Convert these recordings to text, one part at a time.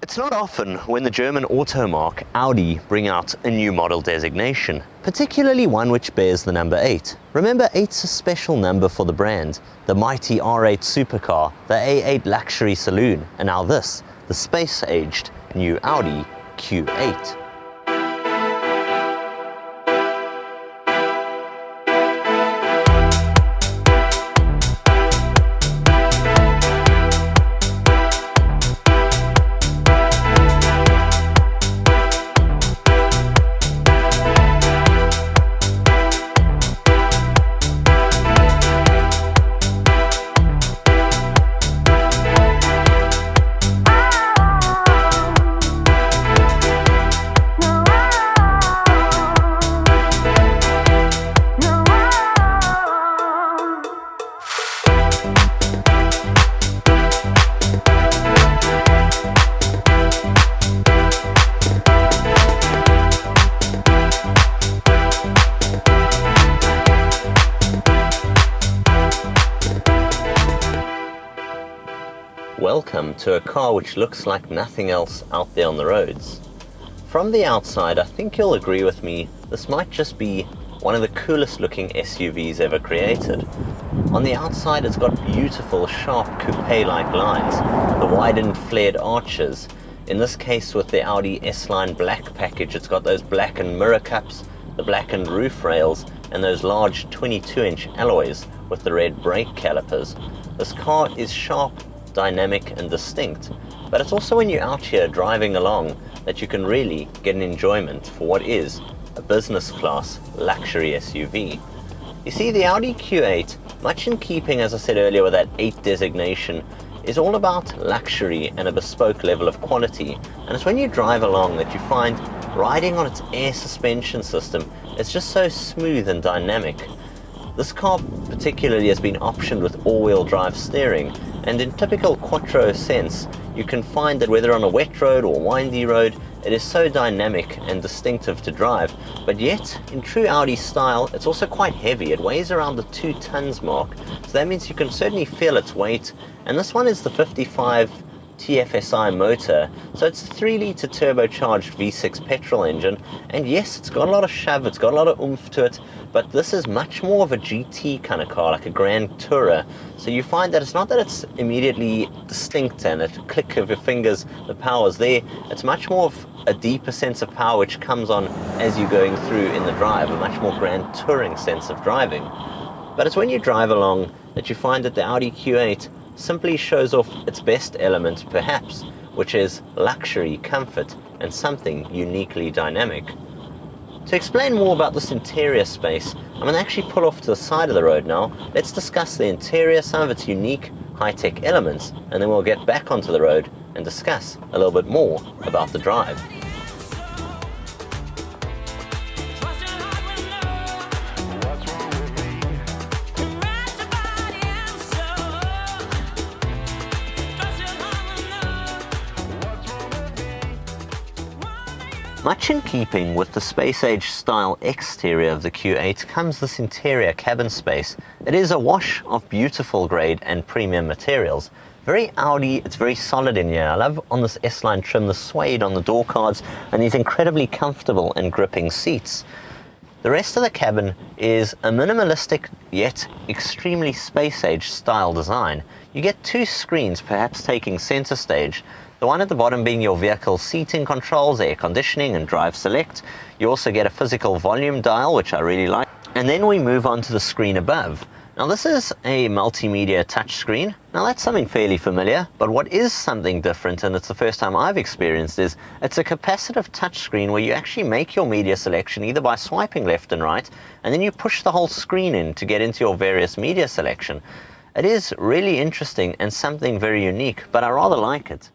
It's not often when the German automark Audi bring out a new model designation, particularly one which bears the number 8. Remember, 8's a special number for the brand, the mighty R8 Supercar, the A8 luxury saloon, and now this, the space-aged new Audi Q8. Welcome to a car which looks like nothing else out there on the roads. From the outside, I think you'll agree with me, this might just be one of the coolest looking SUVs ever created. On the outside, it's got beautiful, sharp coupe-like lines, the widened flared arches. In this case, with the Audi S-Line Black package, it's got those blackened mirror cups, the blackened roof rails, and those large 22-inch alloys with the red brake calipers. This car is sharp, dynamic and distinct, but it's also when you're out here driving along that you can really get an enjoyment for what is a business class luxury SUV. You see, the Audi Q8, much in keeping, as I said earlier, with that 8 designation, is all about luxury and a bespoke level of quality, and it's when you drive along that you find riding on its air suspension system, it's just so smooth and dynamic. This car particularly has been optioned with all-wheel drive steering, and in typical quattro sense, you can find that whether on a wet road or windy road, it is so dynamic and distinctive to drive, but yet, in true Audi style, it's also quite heavy. It weighs around the 2 tons mark, so that means you can certainly feel its weight, and this one is the 55 TFSI motor, so it's a 3-litre turbocharged V6 petrol engine, and yes, it's got a lot of shove, it's got a lot of oomph to it, but this is much more of a GT kind of car, like a grand tourer. So you find that it's not that it's immediately distinct and at a click of your fingers the power's there, it's much more of a deeper sense of power which comes on as you're going through in the drive, a much more grand touring sense of driving. But it's when you drive along that you find that the Audi Q8 simply shows off its best element perhaps, which is luxury, comfort, and something uniquely dynamic. To explain more about this interior space, I'm going to actually pull off to the side of the road now. Let's discuss the interior, some of its unique high-tech elements, and then we'll get back onto the road and discuss a little bit more about the drive. Much in keeping with the space-age style exterior of the Q8 comes this interior cabin space. It is a wash of beautiful grade and premium materials. Very Audi, it's very solid in here. I love on this S-Line trim the suede on the door cards and these incredibly comfortable and gripping seats. The rest of the cabin is a minimalistic yet extremely space-age style design. You get 2 screens perhaps taking center stage. The one at the bottom being your vehicle seating controls, air conditioning and drive select. You also get a physical volume dial, which I really like. And then we move on to the screen above. Now this is a multimedia touchscreen. Now that's something fairly familiar, but what is something different, and it's the first time I've experienced, is it's a capacitive touchscreen where you actually make your media selection either by swiping left and right, and then you push the whole screen in to get into your various media selection. It is really interesting and something very unique, but I rather like it.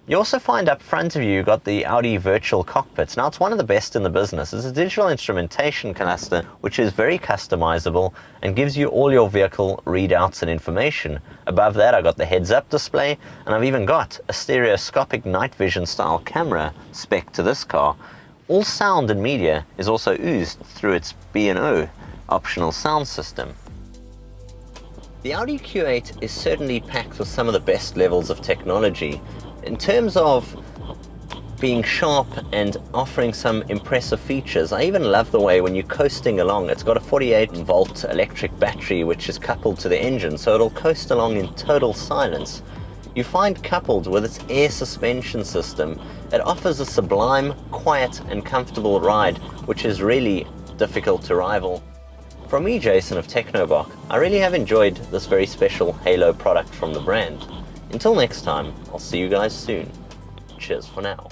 You also find up front of you got the Audi virtual cockpits. Now it's one of the best in the business. It's a digital instrumentation cluster which is very customizable and gives you all your vehicle readouts and information. Above that I got the heads-up display, and I've even got a stereoscopic night vision style camera spec to this car. All sound and media is also oozed through its B&O optional sound system. The Audi Q8 is certainly packed with some of the best levels of technology. In terms of being sharp and offering some impressive features. I even love the way when you're coasting along, it's got a 48-volt electric battery which is coupled to the engine, so it'll coast along in total silence. You find coupled with its air suspension system, it offers a sublime, quiet and comfortable ride, which is really difficult to rival. From me, Jason of TechnoBok, I really have enjoyed this very special Halo product from the brand. Until next time, I'll see you guys soon. Cheers for now.